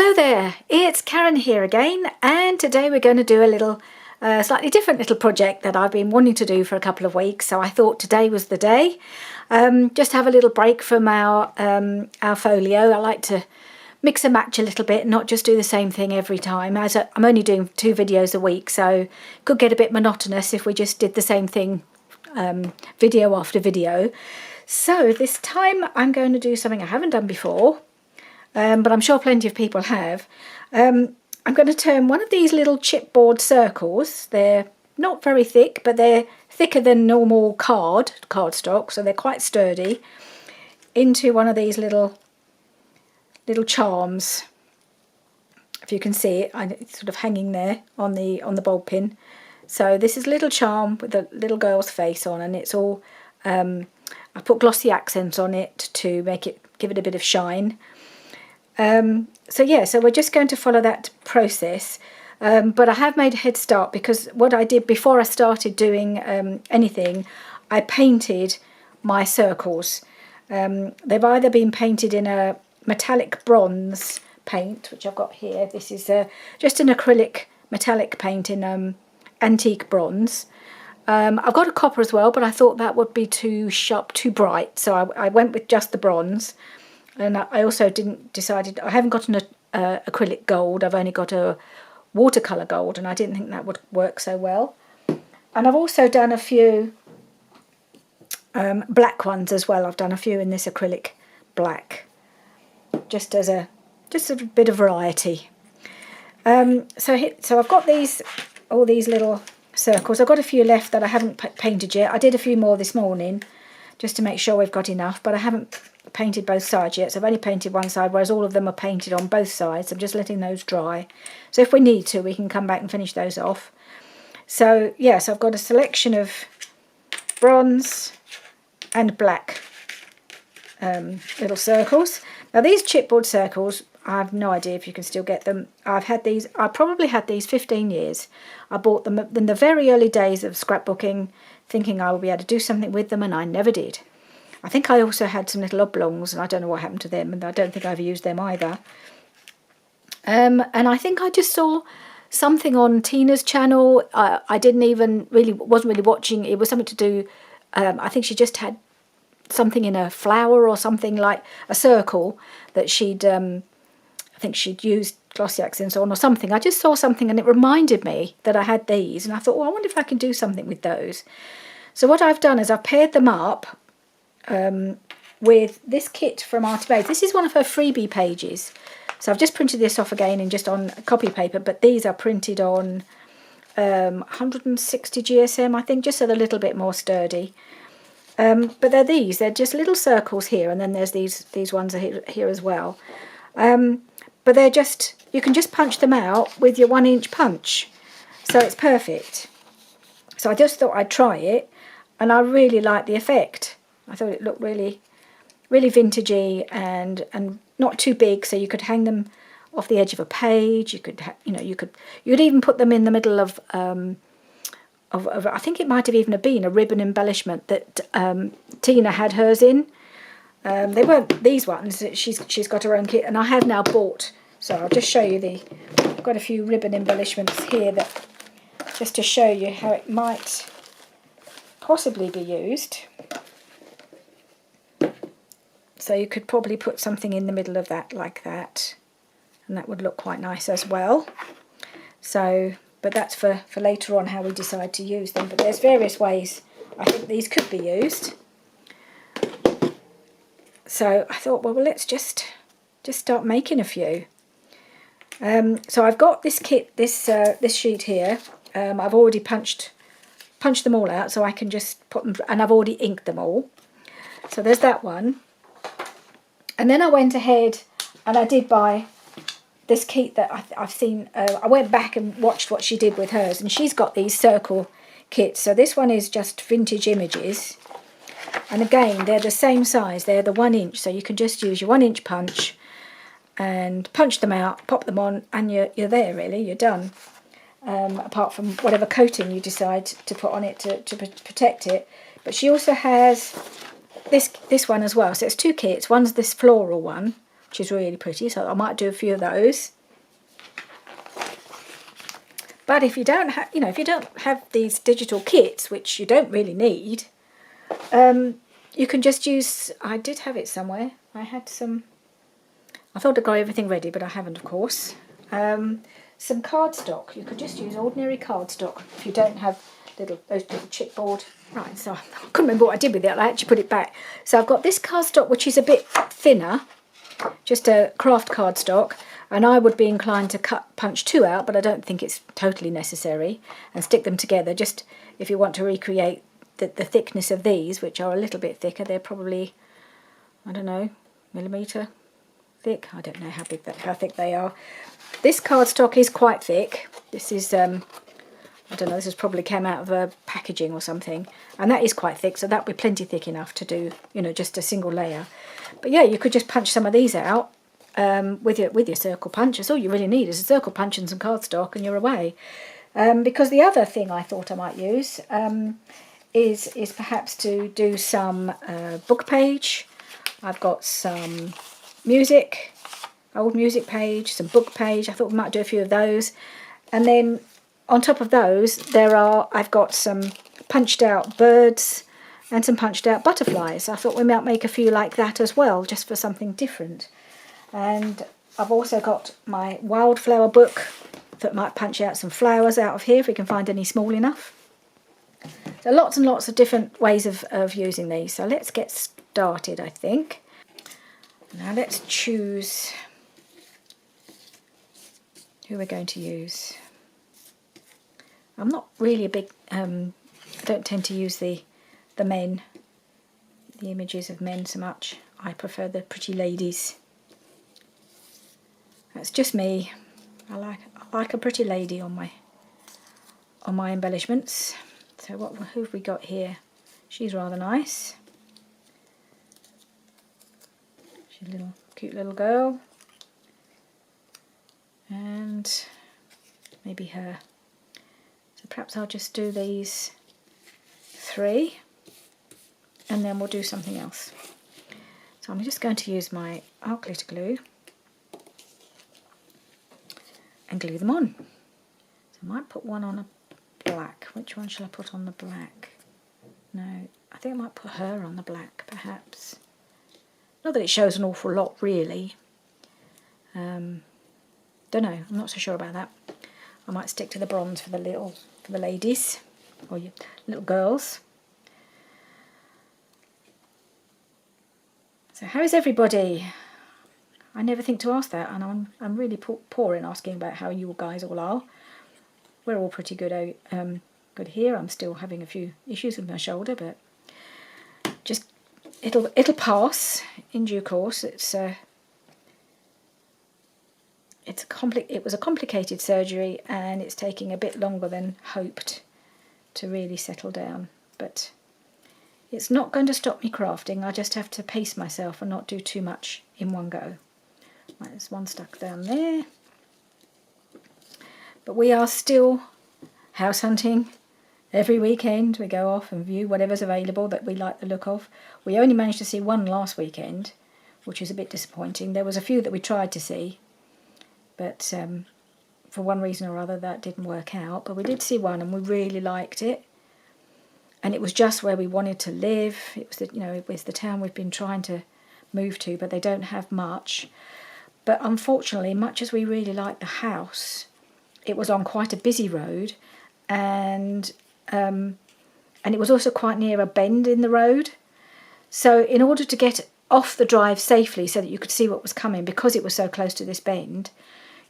Hello there, it's Karen here again, and today we're going to do a little slightly different little project that I've been wanting to do for a couple of weeks, so I thought today was the day. Just have a little break from our folio. I like to mix and match a little bit, not just do the same thing every time. As I'm only doing 2 videos a week, so it could get a bit monotonous if we just did the same thing video after video. So this time I'm going to do something I haven't done before. But I'm sure plenty of people have. I'm going to turn one of these little chipboard circles. They're not very thick, but they're thicker than normal cardstock, so they're quite sturdy, into one of these little charms. If you can see it, it's sort of hanging there on the bulb pin. So this is a little charm with a little girl's face on, and it's all I put glossy accents on it to give it a bit of shine. So we're just going to follow that process, but I have made a head start because what I did before I started doing anything, I painted my circles. They've either been painted in a metallic bronze paint, which I've got here. This is just an acrylic metallic paint in antique bronze. I've got a copper as well, but I thought that would be too sharp, too bright, so I went with just the bronze. And I also I haven't got an acrylic gold, I've only got a watercolour gold, and I didn't think that would work so well. And I've also done a few black ones as well. I've done a few in this acrylic black, just as a bit of variety. So I've got all these little circles. I've got a few left that I haven't painted yet. I did a few more this morning just to make sure we've got enough, but I haven't painted both sides yet, so I've only painted one side, whereas all of them are painted on both sides. I'm just letting those dry, so if we need to we can come back and finish those off. So yes, I've got a selection of bronze and black little circles. Now these chipboard circles, I have no idea if you can still get them. I probably had these 15 years. I bought them in the very early days of scrapbooking, thinking I would be able to do something with them, and I never did. I think I also had some little oblongs, and I don't know what happened to them, and I don't think I ever used them either. And I think I just saw something on Tina's channel. I wasn't really watching. It was something to do, I think she just had something in a flower or something, like a circle that I think she'd used glossy accents on or something. I just saw something and it reminded me that I had these, and I thought, well, I wonder if I can do something with those. So what I've done is I've paired them up with this kit from Artie. This is one of her freebie pages, so I've just printed this off again and just on copy paper, but these are printed on 160 GSM, I think, just so they're a little bit more sturdy. But they're just little circles here, and then there's these ones here as well. But you can just punch them out with your 1-inch punch, so it's perfect. So I just thought I'd try it, and I really like the effect. I thought it looked really, really vintagey and not too big, so you could hang them off the edge of a page. You could, you'd even put them in the middle of I think it might have even been a ribbon embellishment that Tina had hers in. They weren't these ones. She's got her own kit, and I have now bought. So I'll just show you I've got a few ribbon embellishments here that just to show you how it might possibly be used. So you could probably put something in the middle of that like that, and that would look quite nice as well. So, but that's for later on, how we decide to use them. But there's various ways I think these could be used. So I thought, well, let's just start making a few. So I've got this kit, this sheet here. I've already punched them all out, so I can just put them, and I've already inked them all. So there's that one. And then I went ahead and I did buy this kit that I've seen. I went back and watched what she did with hers, and she's got these circle kits. So this one is just vintage images, and again they're the same size. They're the 1-inch, so you can just use your 1-inch punch and punch them out, pop them on, and you're there really. You're done. Apart from whatever coating you decide to put on it to protect it. But she also has this one as well. So it's 2 kits. One's this floral one, which is really pretty, so I might do a few of those. But if you don't have, if you don't have these digital kits, which you don't really need, you can just use, I did have it somewhere. I had some, I thought I got everything ready, but I haven't, of course. Some cardstock. You could just use ordinary cardstock if you don't have those little chipboard. Right, so I couldn't remember what I did with it. I actually put it back. So I've got this cardstock, which is a bit thinner, just a craft cardstock, and I would be inclined to punch 2 out, but I don't think it's totally necessary, and stick them together, just if you want to recreate the thickness of these, which are a little bit thicker. They're probably, I don't know, millimetre thick. I don't know how thick they are. This cardstock is quite thick. This is, I don't know, this has probably come out of a packaging or something, and that is quite thick, so that would be plenty thick enough to do, just a single layer. But yeah, you could just punch some of these out with your circle punch. That's all you really need is a circle punch and some cardstock, and you're away. Because the other thing I thought I might use is perhaps to do some book page. I've got some music, old music page, some book page. I thought we might do a few of those, and then on top of those, I've got some punched out birds and some punched out butterflies. I thought we might make a few like that as well, just for something different. And I've also got my wildflower book that might punch out some flowers out of here if we can find any small enough. So lots and lots of different ways of using these. So let's get started, I think. Now let's choose who we're going to use. I'm not really a big, I don't tend to use the men, the images of men so much. I prefer the pretty ladies. That's just me. I like a pretty lady on my embellishments. So who have we got here? She's rather nice. She's a cute little girl. And maybe her. So perhaps I'll just do these 3 and then we'll do something else. So I'm just going to use my art glitter glue and glue them on. So I might put one on a black. Which one shall I put on the black? No, I think I might put her on the black perhaps. Not that it shows an awful lot really. Don't know, I'm not so sure about that. I might stick to the bronze for the ladies or your little girls. So how is everybody? I never think to ask that, and I'm really poor in asking about how you guys all are. We're all pretty good good here. I'm still having a few issues with my shoulder, but just it'll pass in due course. It was a complicated surgery, and it's taking a bit longer than hoped to really settle down, but it's not going to stop me crafting. I just have to pace myself and not do too much in one go. Right, there's one stuck down there. But we are still house hunting. Every weekend we go off and view whatever's available that we like the look of. We only managed to see one last weekend, which is a bit disappointing. There was a few that we tried to see, but for one reason or other that didn't work out. But we did see one and we really liked it. And it was just where we wanted to live. It was it was the town we've been trying to move to, but they don't have much. But unfortunately, much as we really liked the house, it was on quite a busy road, and it was also quite near a bend in the road. So in order to get off the drive safely so that you could see what was coming, because it was so close to this bend,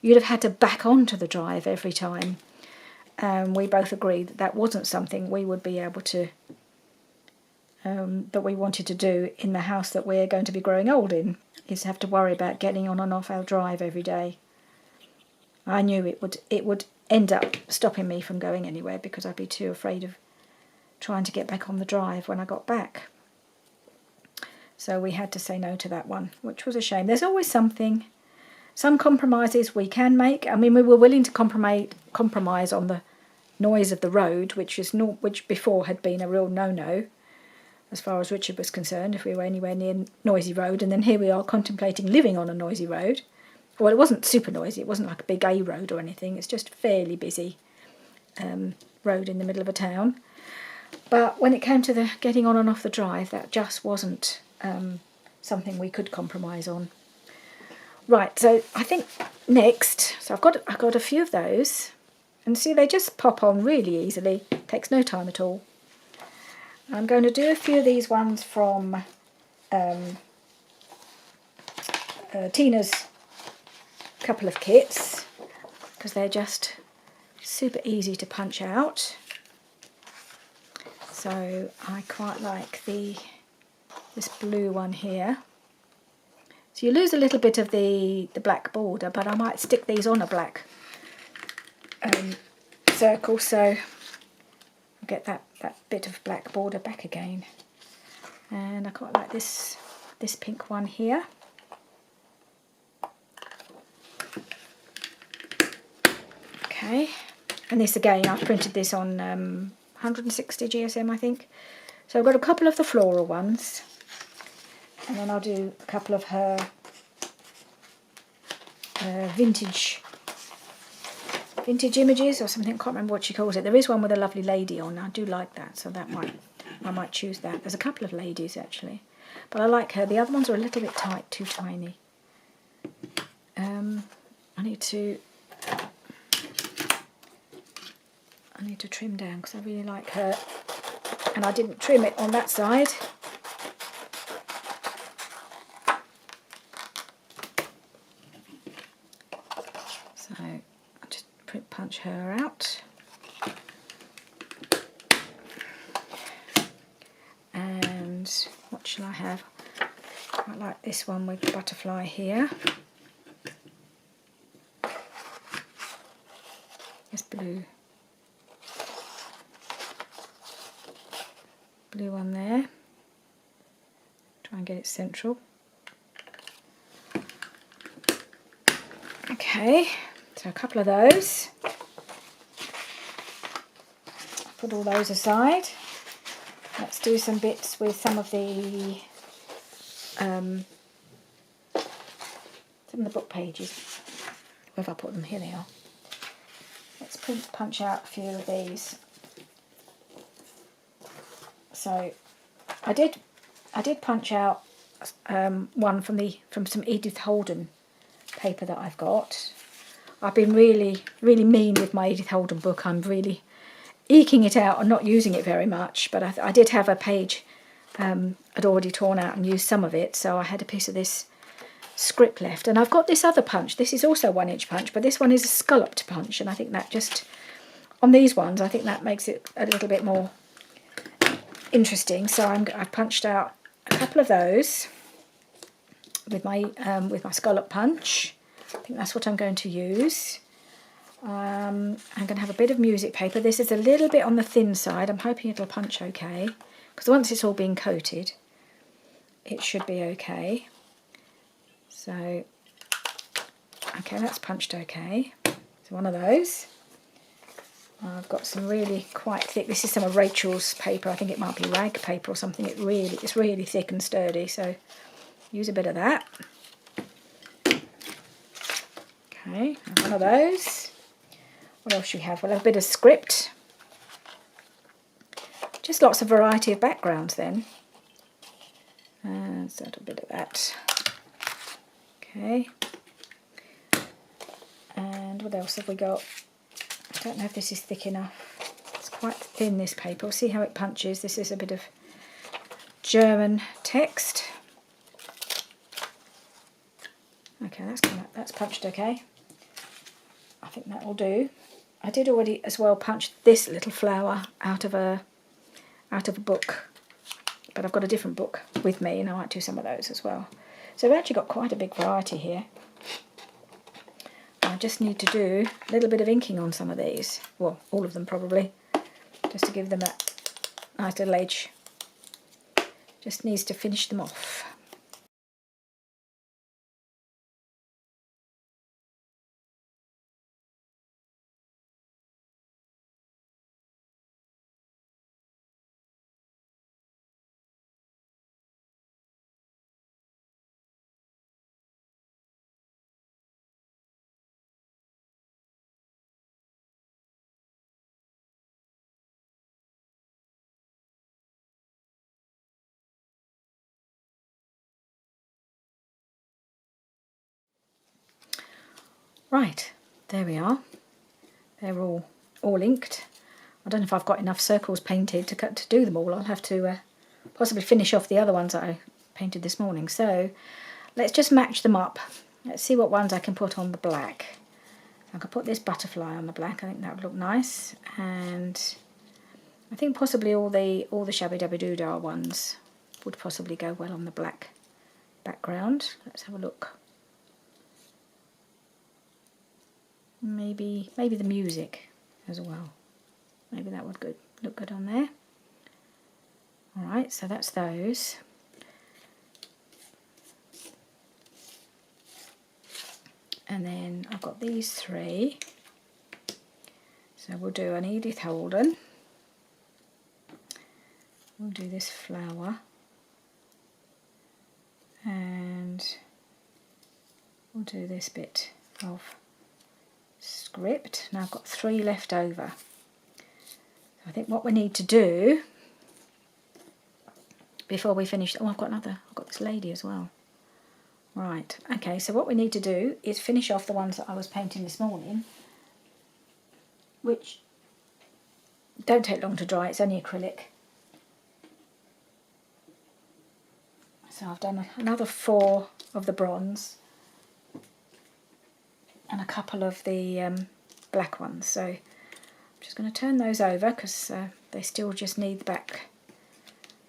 you'd have had to back onto the drive every time. And we both agreed that wasn't something we would be able to, that we wanted to do in the house that we're going to be growing old in, is have to worry about getting on and off our drive every day. I knew it would end up stopping me from going anywhere because I'd be too afraid of trying to get back on the drive when I got back. So we had to say no to that one, which was a shame. There's always some compromises we can make. I mean, we were willing to compromise on the noise of the road, which before had been a real no-no as far as Richard was concerned, if we were anywhere near noisy road. And then here we are contemplating living on a noisy road. Well, it wasn't super noisy. It wasn't like a big A road or anything. It's just fairly busy. road in the middle of a town. But when it came to the getting on and off the drive, that just wasn't something we could compromise on. Right, so I think next, so I've got a few of those, and see, they just pop on really easily. Takes no time at all. I'm going to do a few of these ones from Tina's couple of kits, because they're just super easy to punch out. So I quite like this blue one here. So you lose a little bit of the black border, but I might stick these on a black circle, so I'll get that bit of black border back again. And I quite like this pink one here. Okay, and this again, I've printed this on 160 GSM, I think. So I've got a couple of the floral ones, and then I'll do a couple of her vintage images or something. I can't remember what she calls it. There is one with a lovely lady on. I do like that, so I might choose that. There's a couple of ladies actually, but I like her. The other ones are a little bit tight, too tiny. I need to trim down because I really like her, and I didn't trim it on that side. So I'll just punch her out. And what shall I have? I like this one with the butterfly here. This blue one there. Try and get it central. Okay, so a couple of those. Put all those aside. Let's do some bits with some of the book pages. Where have I put them? Here they are. Let's punch out a few of these. So I did punch out one from some Edith Holden paper that I've got. I've been really mean with my Edith Holden book. I'm really eking it out and not using it very much, but I did have a page I'd already torn out and used some of it, so I had a piece of this script left. And I've got this other punch. This is also 1-inch punch, but this one is a scalloped punch, and I think that just, on these ones, I think that makes it a little bit more interesting. So I've punched out a couple of those with my scallop punch. I think that's what I'm going to use. I'm going to have a bit of music paper. This is a little bit on the thin side. I'm hoping it'll punch okay, because once it's all been coated, it should be okay. So, okay, that's punched okay. So one of those. I've got some really quite thick. This is some of Rachel's paper. I think it might be rag paper or something. It's really thick and sturdy. So use a bit of that. Okay, one of those. What else should we have? We'll have a bit of script. Just lots of variety of backgrounds then. So a bit of that. Okay. And what else have we got? I don't know if this is thick enough. It's quite thin, this paper. We'll see how it punches. This is a bit of German text. Okay, that's punched okay. I think that will do. I did already as well punch this little flower out of a book, but I've got a different book with me, and I might do some of those as well. So we've actually got quite a big variety here. I just need to do a little bit of inking on some of these, well, all of them probably, just to give them that nice little edge. Just needs to finish them off. Right, there we are. They're all inked. I don't know if I've got enough circles painted to do them all. I'll have to possibly finish off the other ones that I painted this morning. So let's just match them up. Let's see what ones I can put on the black. I could put this butterfly on the black. I think that would look nice. And I think possibly all the Shabby Dabby Doodah ones would possibly go well on the black background. Let's have a look. Maybe the music as well. Maybe that would look good on there. Alright, so that's those. And then I've got these three. So we'll do an Edith Holden. We'll do this flower. And we'll do this bit of script. Now I've got three left over. I think what we need to do before we finish, I've got this lady as well. Right, okay, so what we need to do is finish off the ones that I was painting this morning, which don't take long to dry, it's only acrylic. So I've done another 4 of the bronze and a couple of the black ones. So I'm just going to turn those over because they still just need the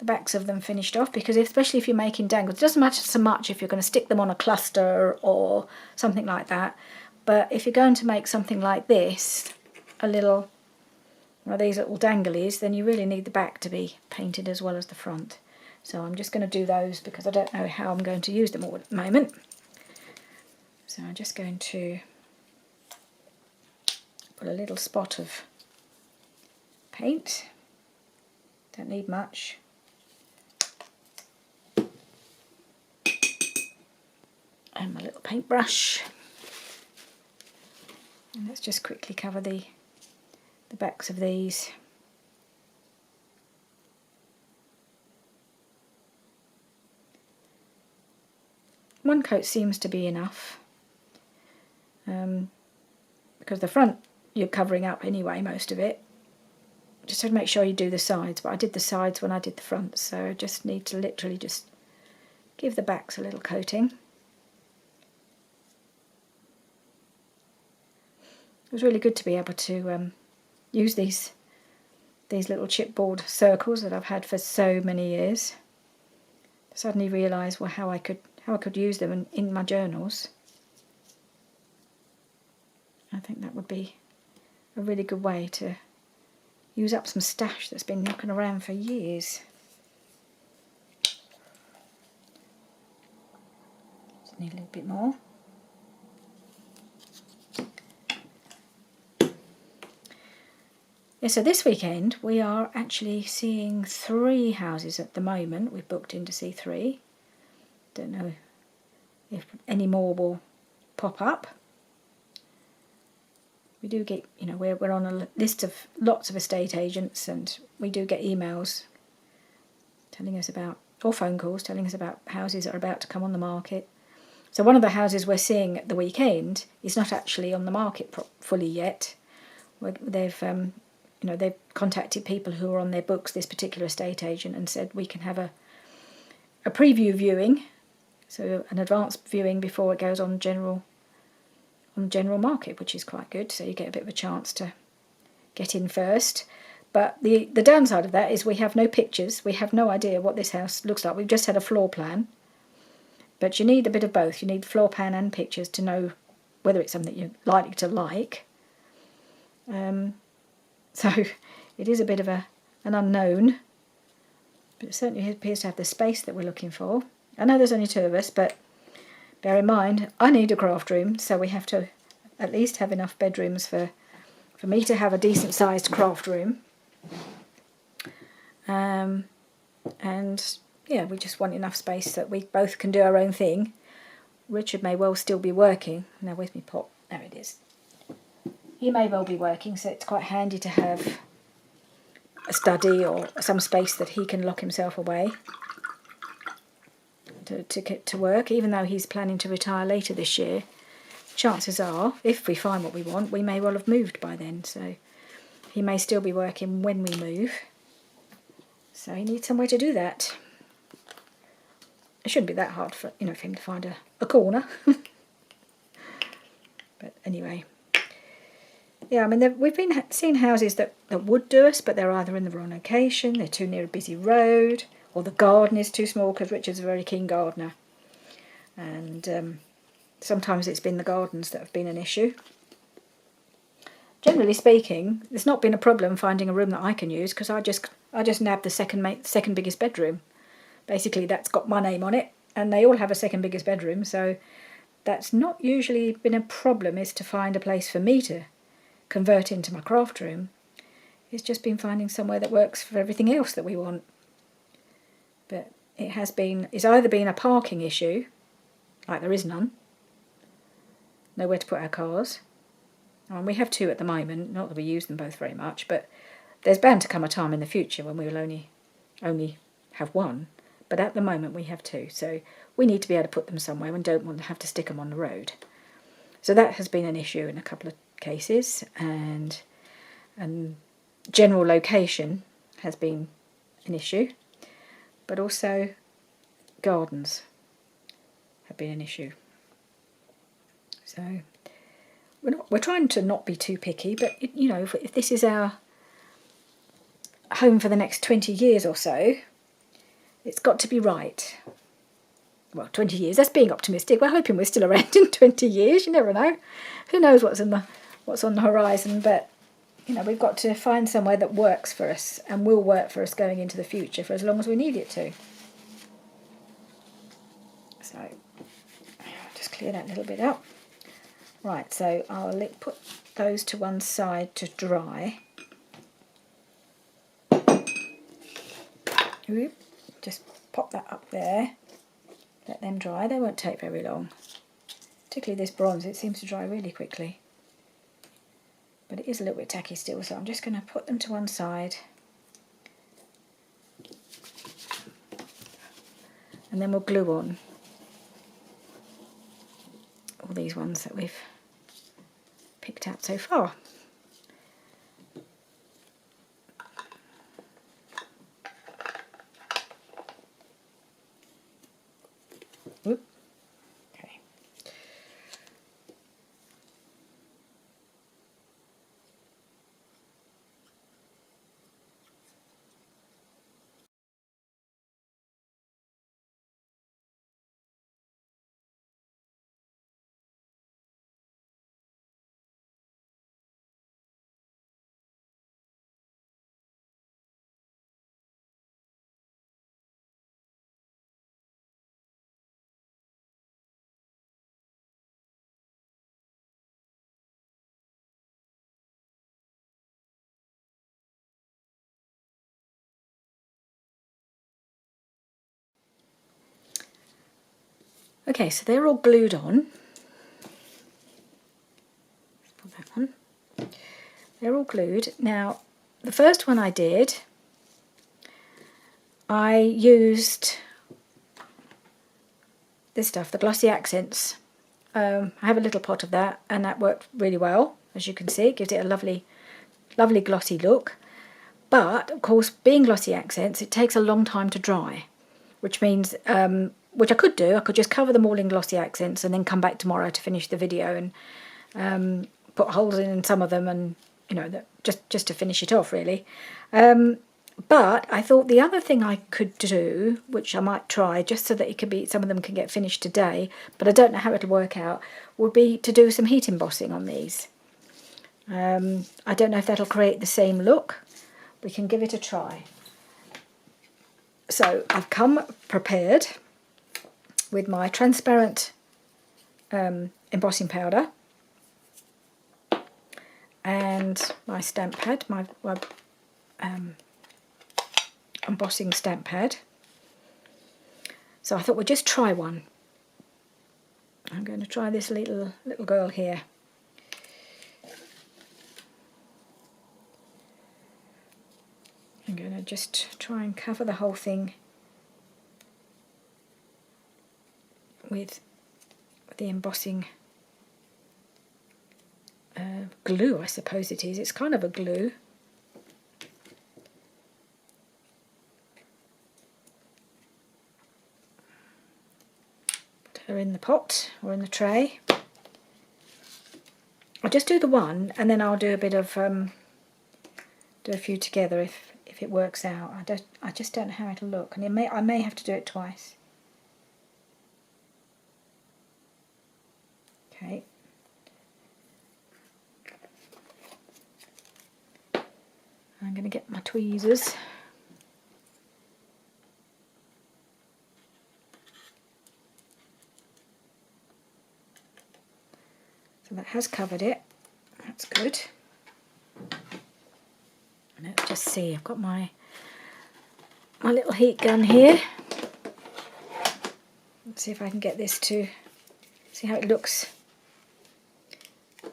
backs of them finished off, because especially if you're making dangles, it doesn't matter so much if you're going to stick them on a cluster or something like that, but if you're going to make something like this, one of these little danglies, then you really need the back to be painted as well as the front. So I'm just going to do those because I don't know how I'm going to use them all at the moment. So I'm just going to put a little spot of paint, don't need much. And my little paintbrush. And let's just quickly cover the backs of these. One coat seems to be enough, because the front you're covering up anyway, most of it. Just to make sure you do the sides, but I did the sides when I did the front, so I just need to literally just give the backs a little coating. It was really good to be able to use these little chipboard circles that I've had for so many years. I suddenly realised how I could use them in my journals. I think that would be a really good way to use up some stash that's been knocking around for years. Just need a little bit more. Yeah, so this weekend we are actually seeing 3 houses at the moment. We've booked in to see 3. Don't know if any more will pop up. We do get, we're on a list of lots of estate agents, and we do get emails telling us about, or phone calls telling us about houses that are about to come on the market. So one of the houses we're seeing at the weekend is not actually on the market fully yet. They've contacted people who are on their books, this particular estate agent, and said we can have a preview viewing, so an advanced viewing before it goes on general market, which is quite good. So you get a bit of a chance to get in first. But the downside of that is we have no pictures. We have no idea what this house looks like. We've just had a floor plan. But you need a bit of both. You need floor plan and pictures to know whether it's something you're likely to like. So it is a bit of an unknown, but it certainly appears to have the space that we're looking for. I know there's only 2 of us, but bear in mind, I need a craft room, so we have to at least have enough bedrooms for me to have a decent sized craft room. And yeah, we just want enough space that we both can do our own thing. Richard may well still be working. Now where's my pot? There it is. He may well be working, so it's quite handy to have a study or some space that he can lock himself away to work, even though he's planning to retire later this year. chances are, if we find what we want, we may well have moved by then. So he may still be working when we move. So he needs somewhere to do that. It shouldn't be that hard for for him to find a corner. But anyway, yeah, I mean, we've been seeing houses that would do us, but they're either in the wrong location, they're too near a busy road, or the garden is too small, because Richard's a very keen gardener. And sometimes it's been the gardens that have been an issue. Generally speaking, it's not been a problem finding a room that I can use, because I just nabbed the second biggest bedroom. Basically, that's got my name on it, and they all have a second biggest bedroom, so that's not usually been a problem, is to find a place for me to convert into my craft room. It's just been finding somewhere that works for everything else that we want. But it's either been a parking issue, like there is none, nowhere to put our cars. And we have two at the moment, not that we use them both very much, but there's bound to come a time in the future when we will only have one. But at the moment we have two, so we need to be able to put them somewhere and don't want to have to stick them on the road. So that has been an issue in a couple of cases, and general location has been an issue, but also gardens have been an issue. So we're trying to not be too picky, but if this is our home for the next 20 years or so, it's got to be right. Well, 20 years, that's being optimistic. We're hoping we're still around in 20 years. You never know. Who knows what's on the horizon, but we've got to find somewhere that works for us and will work for us going into the future for as long as we need it to. So I'll just clear that little bit out. Right, so I'll put those to one side to dry. Oop, just pop that up there. Let them dry. They won't take very long. Particularly this bronze, it seems to dry really quickly. But it is a little bit tacky still, so I'm just going to put them to one side. And then we'll glue on all these ones that we've picked out so far. Oop. Okay. Okay, so they're all glued on. Let's put that on. They're all glued. Now, the first one I did, I used this stuff, the Glossy Accents. I have a little pot of that, and that worked really well. As you can see, it gives it a lovely, lovely glossy look. But, of course, being Glossy Accents, it takes a long time to dry, which means, which I could do, I could just cover them all in Glossy Accents and then come back tomorrow to finish the video and put holes in some of them and, just to finish it off, really. But I thought the other thing I could do, which I might try, just so that it could be, some of them can get finished today, but I don't know how it'll work out, would be to do some heat embossing on these. I don't know if that'll create the same look. We can give it a try. So I've come prepared with my transparent embossing powder and my stamp pad, my embossing stamp pad. So I thought we'd just try one. I'm going to try this little girl here. I'm going to just try and cover the whole thing with the embossing glue, I suppose it is. It's kind of a glue. Put her in the pot or in the tray. I'll just do the one, and then I'll do a bit of do a few together if it works out. I just don't know how it'll look, and I may have to do it twice. Okay. I'm going to get my tweezers. So that has covered it. That's good. And let's just see, I've got my little heat gun here. Let's see if I can get this to see how it looks. You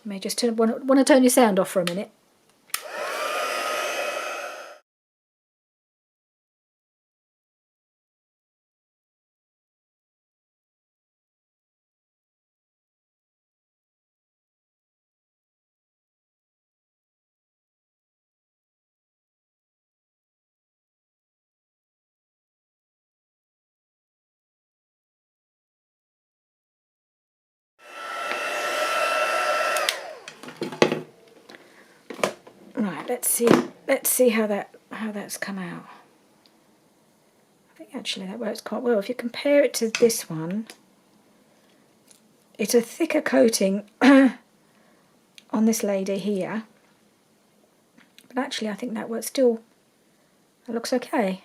may just want to turn your sound off for a minute. Right, let's see how that's come out. I think actually that works quite well. If you compare it to this one, it's a thicker coating on this lady here, but actually I think that works still. It looks okay.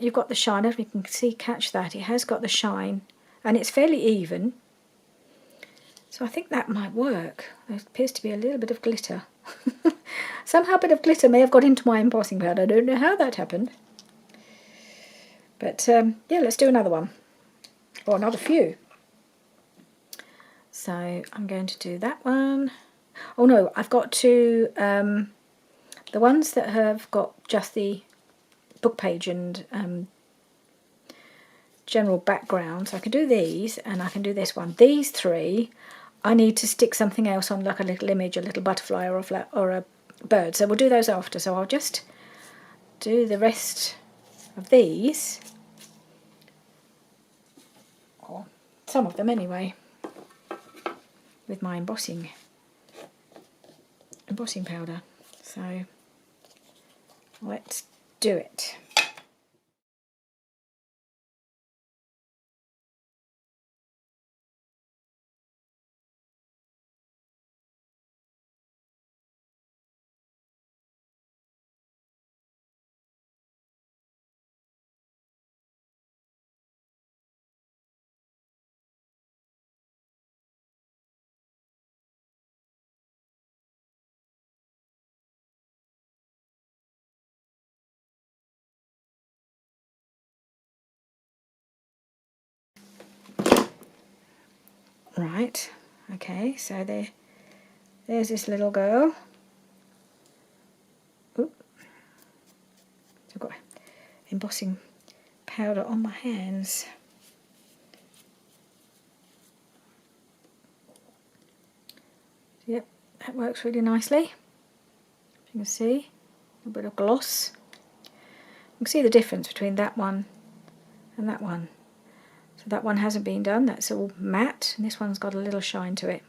You've got the shine, as we can see, catch that. It has got the shine, and it's fairly even. So I think that might work. There appears to be a little bit of glitter. Somehow a bit of glitter may have got into my embossing powder. I don't know how that happened. But yeah, let's do another one. Or another few. So I'm going to do that one. Oh no, I've got to, the ones that have got just the book page and general background. So I can do these, and I can do this one. These three, I need to stick something else on, like a little image, a little butterfly or a bird. So we'll do those after. So I'll just do the rest of these, or some of them anyway, with my embossing powder. So let's do it. Right, okay, so there's this little girl. Oop. So I've got embossing powder on my hands. Yep, that works really nicely. You can see a bit of gloss. You can see the difference between that one and that one. So that one hasn't been done, that's all matte, and this one's got a little shine to it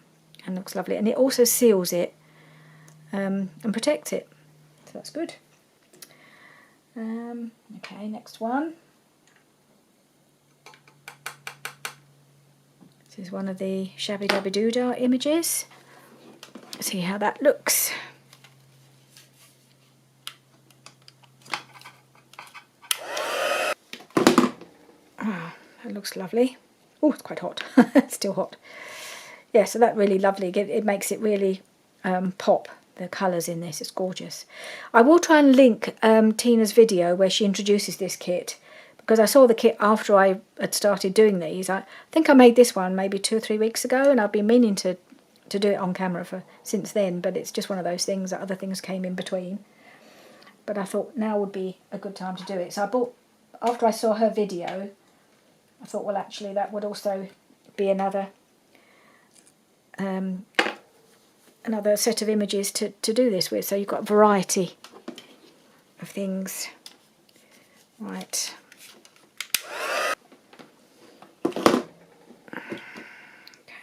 and looks lovely. And it also seals it and protects it, so that's good. Okay, next one. This is one of the Shabby Dabby Doodah images. See how that looks. It looks lovely. Oh, it's quite hot. It's still hot. Yeah, so that really lovely. It makes it really pop, the colours in this. It's gorgeous. I will try and link Tina's video where she introduces this kit, because I saw the kit after I had started doing these. I think I made this one maybe 2 or 3 weeks ago, and I've been meaning to do it on camera since then, but it's just one of those things that other things came in between. But I thought now would be a good time to do it. So I bought, after I saw her video, I thought, well, actually, that would also be another another set of images to do this with, so you've got a variety of things. Right.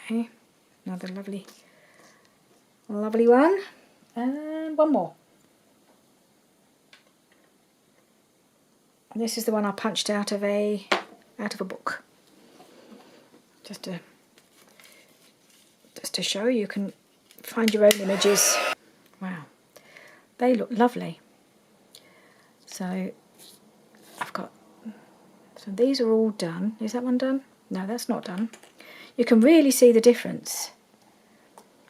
Okay, another lovely one, and one more. And this is the one I punched out of a book. Just to show you can find your own images. Wow, they look lovely. So these are all done. Is that one done? No, that's not done. You can really see the difference.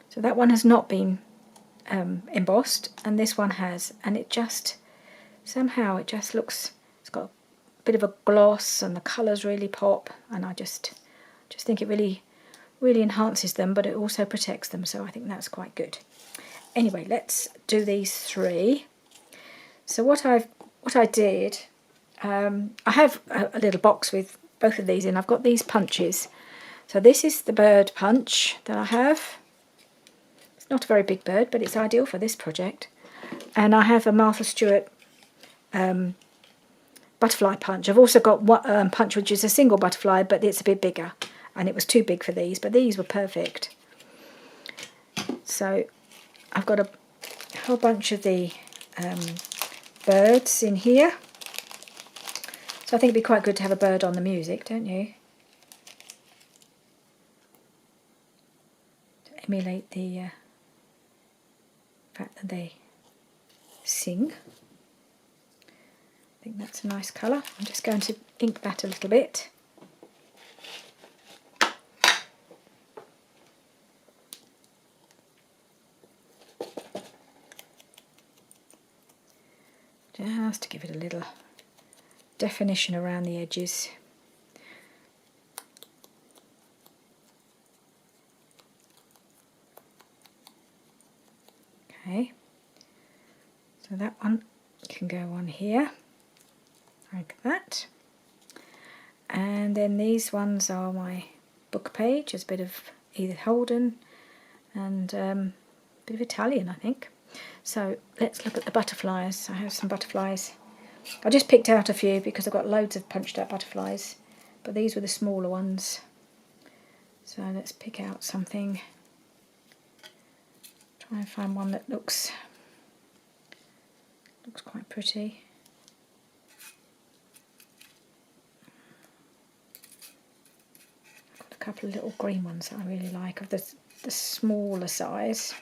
So that one has not been embossed, and this one has, and it just somehow it just looks, it's got a bit of a gloss and the colours really pop, and I just think it really enhances them, but it also protects them, so I think that's quite good. Anyway, let's do these three. So what I did, I have a little box with both of these in. I've got these punches. So this is the bird punch that I have. It's not a very big bird, but it's ideal for this project. And I have a Martha Stewart butterfly punch. I've also got one punch which is a single butterfly, but it's a bit bigger, and it was too big for these, but these were perfect. So I've got a whole bunch of the birds in here. So I think it'd be quite good to have a bird on the music, don't you? To emulate the fact that they sing. I think that's a nice colour. I'm just going to ink that a little bit. Just to give it a little definition around the edges. Okay, so that one can go on here, like that. And then these ones are my book page. There's a bit of Edith Holden and a bit of Italian, I think. So let's look at the butterflies. I have some butterflies. I just picked out a few because I've got loads of punched out butterflies, but these were the smaller ones. So let's pick out something. Try and find one that looks quite pretty. I've got a couple of little green ones that I really like, of the smaller size.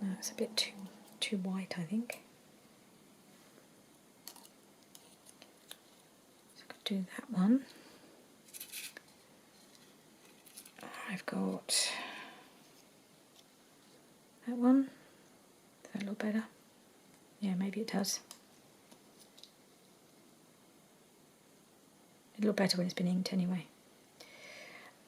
No, it's a bit too white, I think. So I could do that one. I've got that one. Does that look better? Yeah, maybe it does. It'll look better when it's been inked anyway.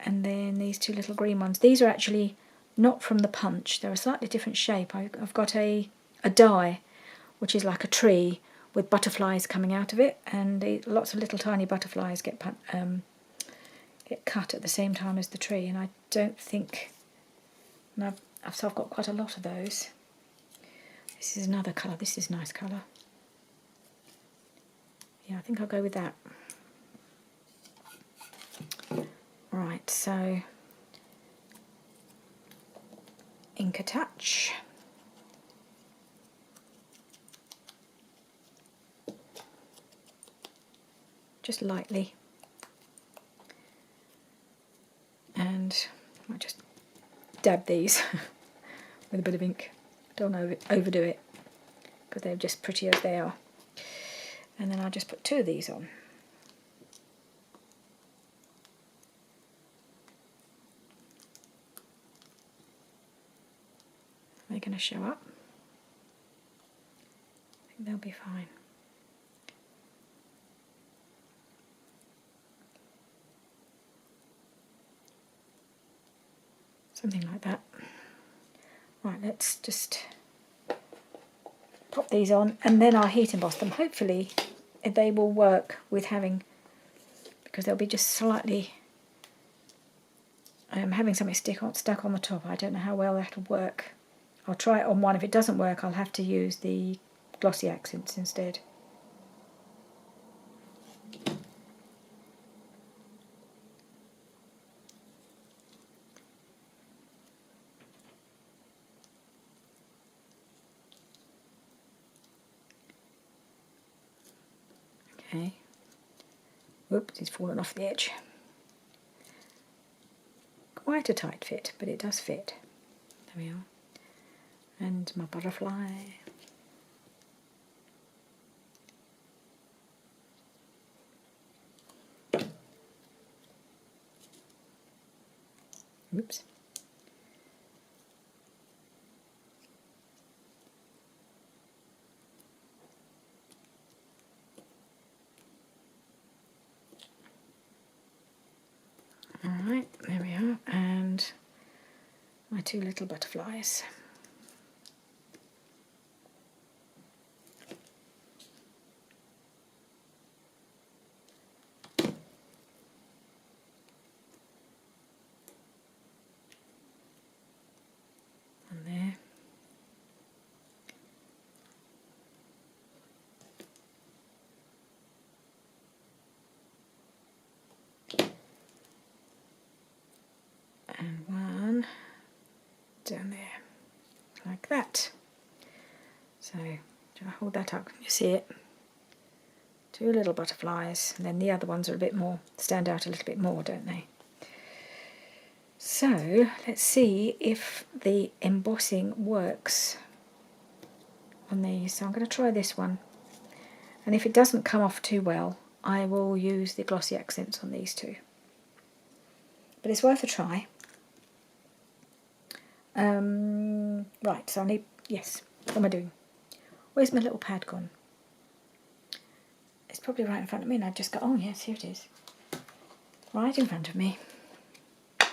And then these two little green ones. These are actually not from the punch. They're a slightly different shape. I've got a die, which is like a tree with butterflies coming out of it, and lots of little tiny butterflies get cut at the same time as the tree. And I don't think, and I've got quite a lot of those. This is another colour. This is a nice colour. Yeah, I think I'll go with that. Right, so ink a touch. Just lightly. And I might just dab these with a bit of ink. Don't overdo it, because they're just pretty as they are. And then I'll just put two of these on. They're going to show up. I think they'll be fine. Something like that. Right, let's just pop these on, and then I'll heat emboss them. Hopefully they will work with having because they'll be just slightly having something stuck on the top. I don't know how well that'll work. I'll try it on one. If it doesn't work, I'll have to use the Glossy Accents instead. Okay. Whoops, it's fallen off the edge. Quite a tight fit, but it does fit. There we are. And my butterfly. Oops. Alright, there we are, and my two little butterflies. And there. And one down there, like that. So, do I hold that up? Can you see it? Two little butterflies, and then the other ones are a bit more, stand out a little bit more, don't they? So, let's see if the embossing works on these. So I'm going to try this one. And if it doesn't come off too well, I will use the Glossy Accents on these two. But it's worth a try. Right, so I need, yes, what am I doing? Where's my little pad gone? It's probably right in front of me, and I've just got, oh yes, here it is. Right in front of me. I'm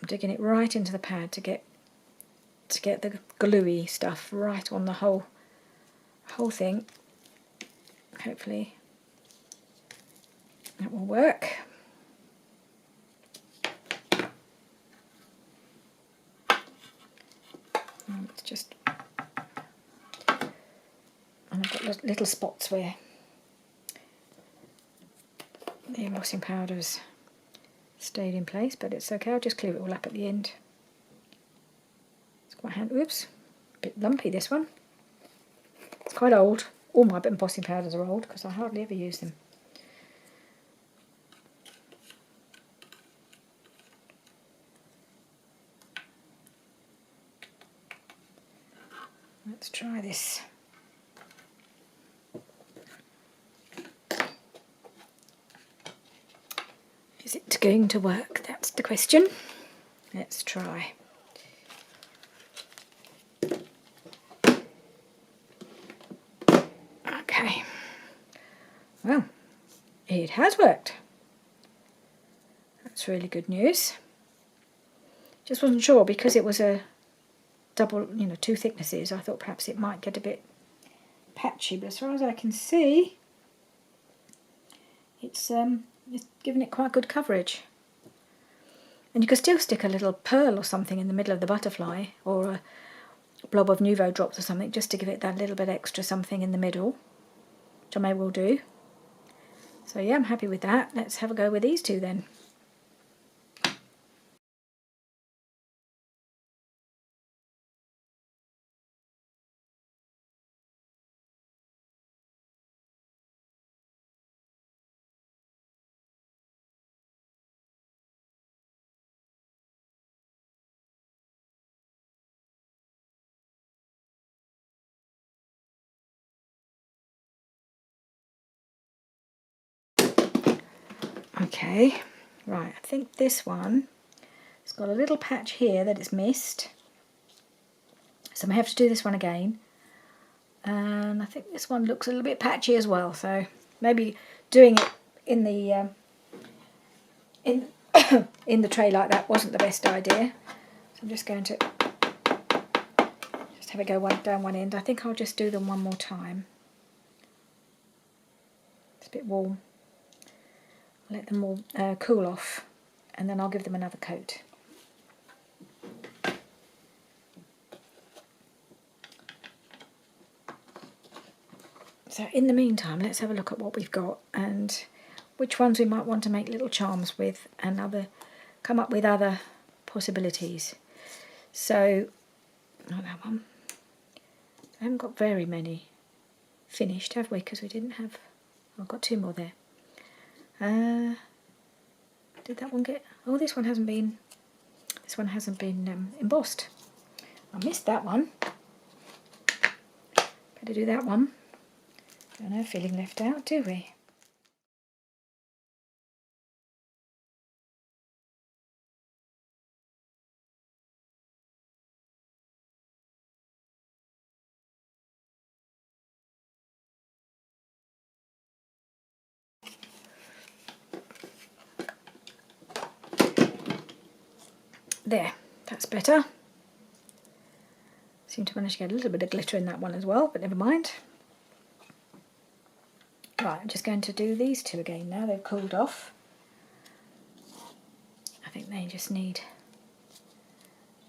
digging it right into the pad to get the gluey stuff right on the whole thing. Hopefully that will work. It's just, and I've got little spots where the embossing powder's stayed in place, but it's okay. I'll just clear it all up at the end. It's quite handy. Oops, a bit lumpy this one. It's quite old. All my embossing powders are old because I hardly ever use them. Let's try this. Is it going to work? That's the question. Let's try. Okay. Well, it has worked. That's really good news. Just wasn't sure because it was a double, two thicknesses. I thought perhaps it might get a bit patchy, but as far as I can see, it's giving it quite good coverage. And you could still stick a little pearl or something in the middle of the butterfly, or a blob of Nuvo drops or something, just to give it that little bit extra something in the middle, which I may well do. So yeah, I'm happy with that. Let's have a go with these two then. Okay, right, I think this one has got a little patch here that it's missed. So I may have to do this one again. And I think this one looks a little bit patchy as well, so maybe doing it in the in the tray like that wasn't the best idea. So I'm just going to have have it go down one end. I think I'll just do them one more time. It's a bit warm. I'll let them all cool off, and then I'll give them another coat. So in the meantime, let's have a look at what we've got and which ones we might want to make little charms with, and come up with other possibilities. So, not that one. I haven't got very many finished, have we? Because we didn't have... I've got 2 more there. Did that one get... Oh, this one hasn't been... This one hasn't been embossed. I missed that one. Better do that one. No feeling left out, do we? There, that's better. Seem to manage to get a little bit of glitter in that one as well, but never mind. Right, I'm just going to do these 2 again now. They've cooled off. I think they just need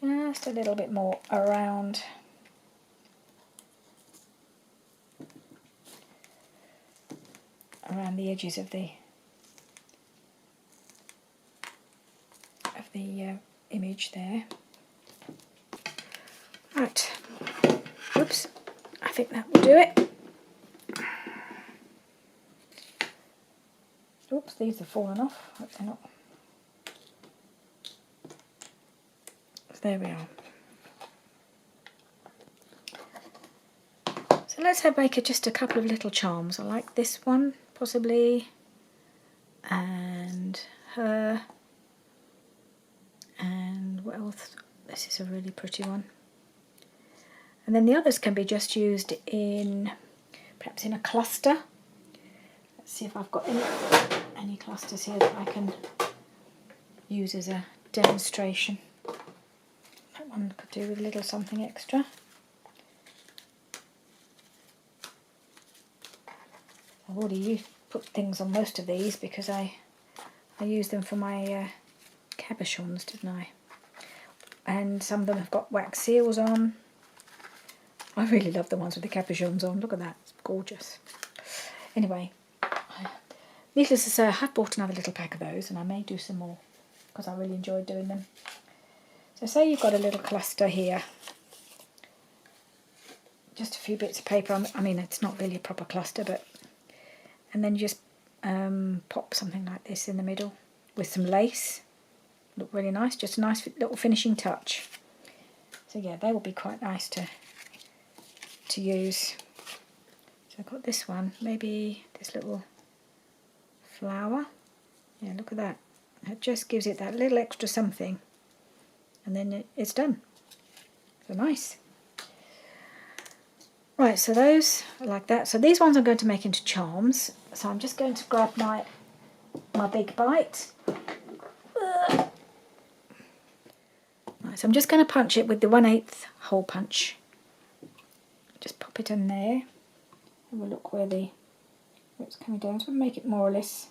just a little bit more around the edges of the image there. Right. Oops. I think that will do it. Oops, these have fallen off. Hope they're not. There we are. So let's make just a couple of little charms. I like this one, possibly, and her, and what else? This is a really pretty one. And then the others can be just used in, perhaps in a cluster. Let's see if I've got any clusters here that I can use as a demonstration. That one could do with a little something extra. I've already put things on most of these because I used them for my cabochons, didn't I? And some of them have got wax seals on. I really love the ones with the cabochons on. Look at that, it's gorgeous. Anyway, needless to say, I have bought another little pack of those, and I may do some more because I really enjoyed doing them. So say you've got a little cluster here, just a few bits of paper. I mean, it's not really a proper cluster, but... And then you just pop something like this in the middle with some lace. Look really nice, just a nice little finishing touch. So yeah, they will be quite nice to use. So I've got this one, maybe this little flower. Yeah, look at that. It just gives it that little extra something, and then it's done. So nice. Right, so those are like that. So these ones I'm going to make into charms. So I'm just going to grab my big bite. Right, so I'm just going to punch it with the 1/8 hole punch. Just pop it in there. Have a look where it's coming down. So make it more or less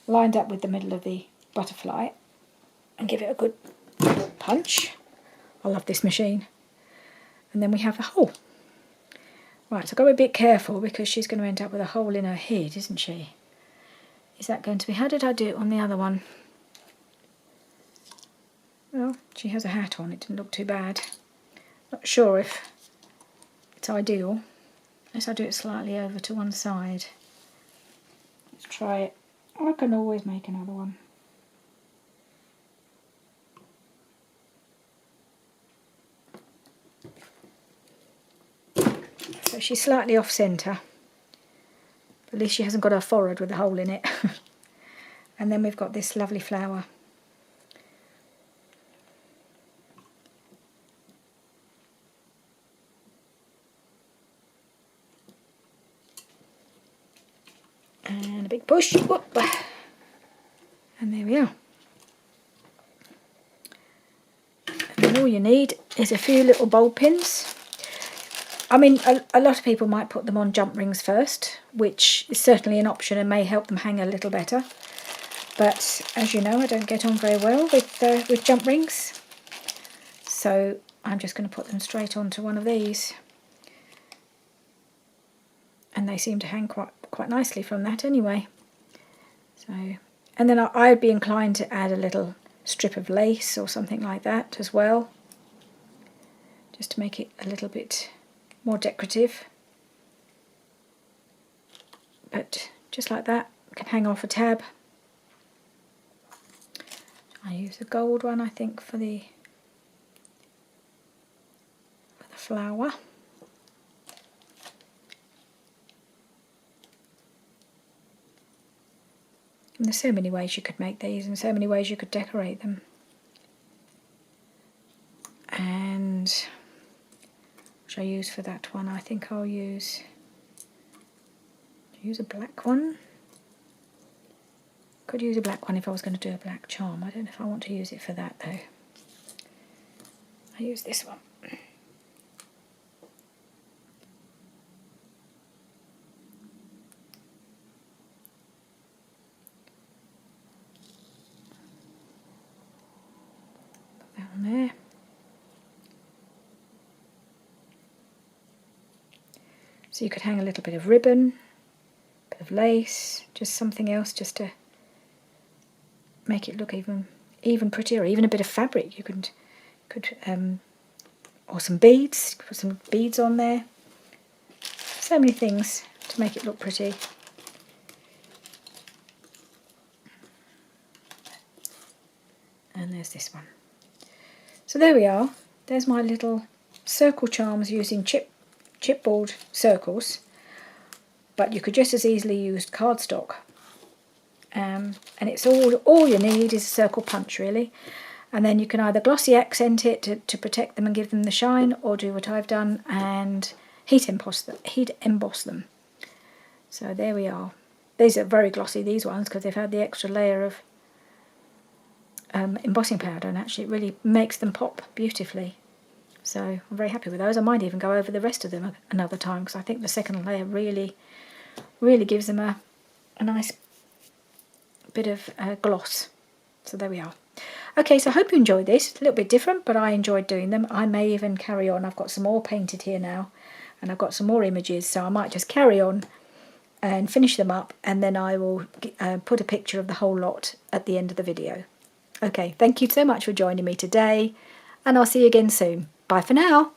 lined up with the middle of the butterfly, and give it a good punch. I love this machine. And then we have the hole. Right, so I've got to be a bit careful because she's going to end up with a hole in her head, isn't she? Is that going to be... How did I do it on the other one? Well, she has a hat on. It didn't look too bad. Not sure if it's ideal. Unless I do it slightly over to one side. Let's try it. I can always make another one. So she's slightly off centre. At least she hasn't got her forehead with a hole in it. And then we've got this lovely flower. And a big push. Whoop. And there we are. And then all you need is a few little bowl pins. I mean, a lot of people might put them on jump rings first, which is certainly an option and may help them hang a little better. But as you know, I don't get on very well with jump rings. So I'm just going to put them straight onto one of these. And they seem to hang quite nicely from that anyway. So, and then I'd be inclined to add a little strip of lace or something like that as well, just to make it a little bit more decorative. But just like that, can hang off a tab. I use a gold one, I think, for the flower. And there's so many ways you could make these and so many ways you could decorate them. And what should I use for that one? I think I'll use a black one. Could use a black one if I was going to do a black charm. I don't know if I want to use it for that though. I use this one. There. So you could hang a little bit of ribbon, a bit of lace, just something else just to make it look even prettier, or even a bit of fabric. You could or some beads, put some beads on there. So many things to make it look pretty. And there's this one. So there we are. There's my little circle charms using chipboard circles, but you could just as easily use cardstock. And it's all you need is a circle punch really, and then you can either glossy accent it to protect them and give them the shine, or do what I've done and heat emboss them. So there we are. These are very glossy, these ones, because they've had the extra layer of embossing powder, and actually it really makes them pop beautifully. So I'm very happy with those. I might even go over the rest of them another time, because I think the second layer really gives them a nice bit of gloss. So there we are. Okay, so I hope you enjoyed this. A little bit different, but I enjoyed doing them. I may even carry on. I've got some more painted here now, and I've got some more images, so I might just carry on and finish them up, and then I will put a picture of the whole lot at the end of the video. Okay, thank you so much for joining me today, and I'll see you again soon. Bye for now.